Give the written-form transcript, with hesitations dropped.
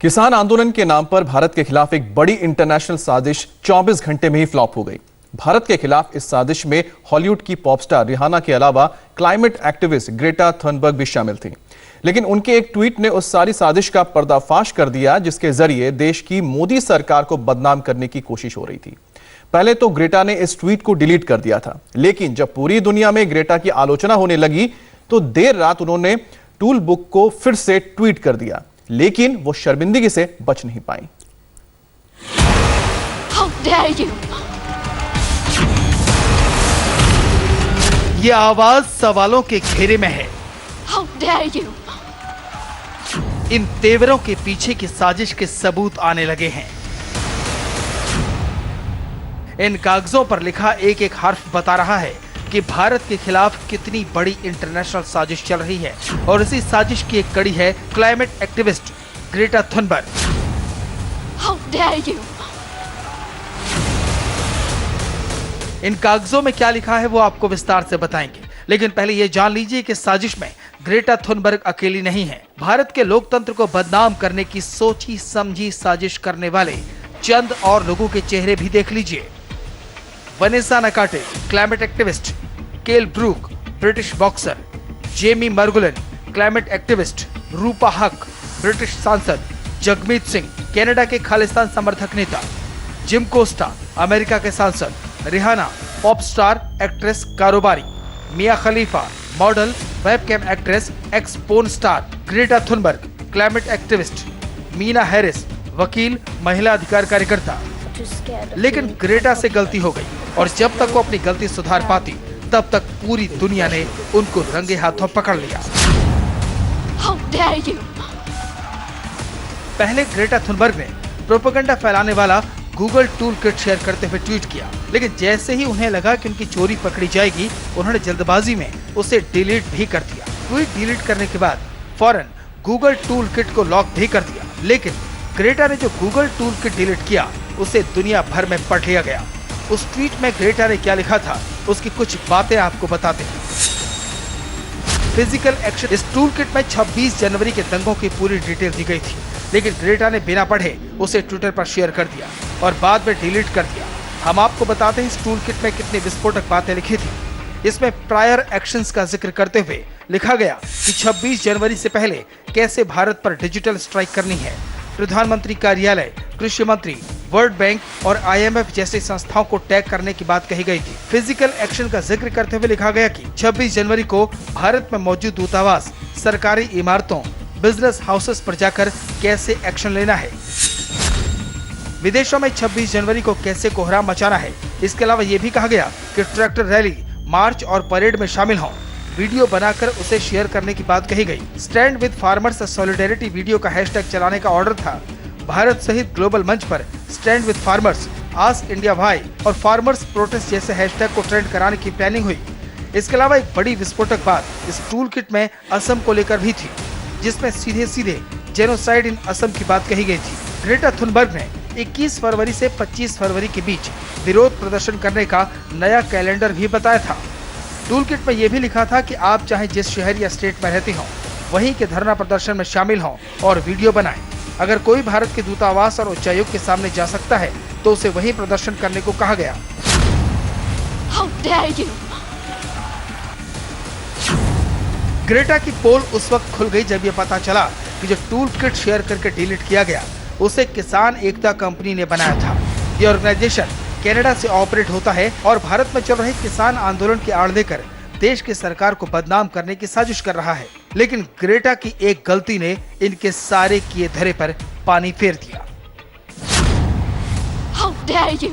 किसान आंदोलन के नाम पर भारत के खिलाफ एक बड़ी इंटरनेशनल साजिश 24 घंटे में ही फ्लॉप हो गई। भारत के खिलाफ इस साजिश में हॉलीवुड की पॉप स्टार रिहाना के अलावा क्लाइमेट एक्टिविस्ट ग्रेटा थनबर्ग भी शामिल थी। लेकिन उनके एक ट्वीट ने उस सारी साजिश का पर्दाफाश कर दिया, जिसके जरिए देश की मोदी सरकार को बदनाम करने की कोशिश हो रही थी। पहले तो ग्रेटा ने इस ट्वीट को डिलीट कर दिया था, लेकिन जब पूरी दुनिया में ग्रेटा की आलोचना होने लगी तो देर रात उन्होंने टूल बुक को फिर से ट्वीट कर दिया, लेकिन वो शर्मिंदगी से बच नहीं पाई। How dare you? ये आवाज सवालों के घेरे में है। How dare you? इन तेवरों के पीछे की साजिश के सबूत आने लगे हैं। इन कागजों पर लिखा एक एक हर्फ बता रहा है कि भारत के खिलाफ कितनी बड़ी इंटरनेशनल साजिश चल रही है, और इसी साजिश की एक कड़ी है climate activist Greta Thunberg. How dare you? इन कागजों में क्या लिखा है वो आपको विस्तार से बताएंगे, लेकिन पहले ये जान लीजिए कि साजिश में ग्रेटा थनबर्ग अकेली नहीं है। भारत के लोकतंत्र को बदनाम करने की सोची समझी साजिश करने वाले चंद और लोगों के चेहरे भी देख लीजिए। Vanessa Nakate climate activist, Kell Brook British boxer, Jamie Margolin climate activist, Rupa Huq British सांसद, जगमीत सिंह कनाडा के खालिस्तान समर्थक नेता, जिम कोस्टा अमेरिका के सांसद, रिहाना पॉप स्टार एक्ट्रेस कारोबारी, Mia Khalifa model webcam actress ex porn star, Greta Thunberg climate activist, Meena Harris वकील महिला अधिकार कार्यकर्ता। लेकिन ग्रेटा से गलती हो गई, और जब तक वो अपनी गलती सुधार पाती तब तक पूरी दुनिया ने उनको रंगे हाथों पकड़ लिया। How dare you? पहले ग्रेटा थनबर्ग ने प्रोपेगेंडा फैलाने वाला गूगल टूल किट शेयर करते हुए ट्वीट किया, लेकिन जैसे ही उन्हें लगा कि उनकी चोरी पकड़ी जाएगी, उन्होंने जल्दबाजी में उसे डिलीट भी कर दिया। ट्वीट डिलीट करने के बाद फौरन गूगल टूल किट को लॉक भी कर दिया। लेकिन ग्रेटा ने जो गूगल टूल किट डिलीट किया उसे दुनिया भर में पढ़ लिया गया। उस ट्वीट में ग्रेटा ने क्या लिखा था उसकी कुछ बातें आपको बताते हैं। फिजिकल एक्शन, इस टूल किट में 26 जनवरी के दंगों की पूरी डिटेल दी गई थी, लेकिन ग्रेटा ने बिना पढ़े उसे ट्विटर पर शेयर कर दिया और बाद में डिलीट कर दिया। हम आपको बताते हैं इस टूल किट में कितनी विस्फोटक बातें लिखी थी। इसमें प्रायर एक्शंस का जिक्र करते हुए लिखा गया कि 26 जनवरी से पहले कैसे भारत पर डिजिटल स्ट्राइक करनी है। प्रधानमंत्री कार्यालय, कृषि मंत्री, वर्ल्ड बैंक और IMF जैसी संस्थाओं को टैग करने की बात कही गई थी। फिजिकल एक्शन का जिक्र करते हुए लिखा गया कि 26 जनवरी को भारत में मौजूद दूतावास, सरकारी इमारतों, बिजनेस हाउसेस पर जाकर कैसे एक्शन लेना है। विदेशों में 26 जनवरी को कैसे कोहराम मचाना है। इसके अलावा ये भी कहा गया कि ट्रैक्टर रैली, मार्च और परेड में शामिल हों। वीडियो बनाकर उसे शेयर करने की बात कही गई। Stand with farmers solidarity video का हैशटैग चलाने का ऑर्डर था। भारत सहित ग्लोबल मंच पर stand with farmers, ask India why और फार्मर्स प्रोटेस्ट जैसे हैशटैग को ट्रेंड कराने की प्लानिंग हुई। इसके अलावा एक बड़ी विस्फोटक बात इस टूल किट में असम को लेकर भी थी, जिसमें सीधे सीधे जेनोसाइड इन असम की बात कही गई थी। ग्रेटा थनबर्ग ने 21 फरवरी से 25 फरवरी के बीच विरोध प्रदर्शन करने का नया कैलेंडर भी बताया था। टूल किट में यह भी लिखा था कि आप चाहे जिस शहर या स्टेट में रहते हों, वहीं के धरना प्रदर्शन में शामिल हों और वीडियो बनाएं। अगर कोई भारत के दूतावास और उच्चायुक्त के सामने जा सकता है तो उसे वहीं प्रदर्शन करने को कहा गया। How dare you? ग्रेटा की पोल उस वक्त खुल गई जब यह पता चला कि जो टूल किट शेयर करके डिलीट किया गया उसे किसान एकता कंपनी ने बनाया था। ये ऑर्गेनाइजेशन कनाडा से ऑपरेट होता है और भारत में चल रहे किसान आंदोलन की आड़ लेकर देश की सरकार को बदनाम करने की साजिश कर रहा है। लेकिन ग्रेटा की एक गलती ने इनके सारे किए धरे पर पानी फेर दिया। How dare you?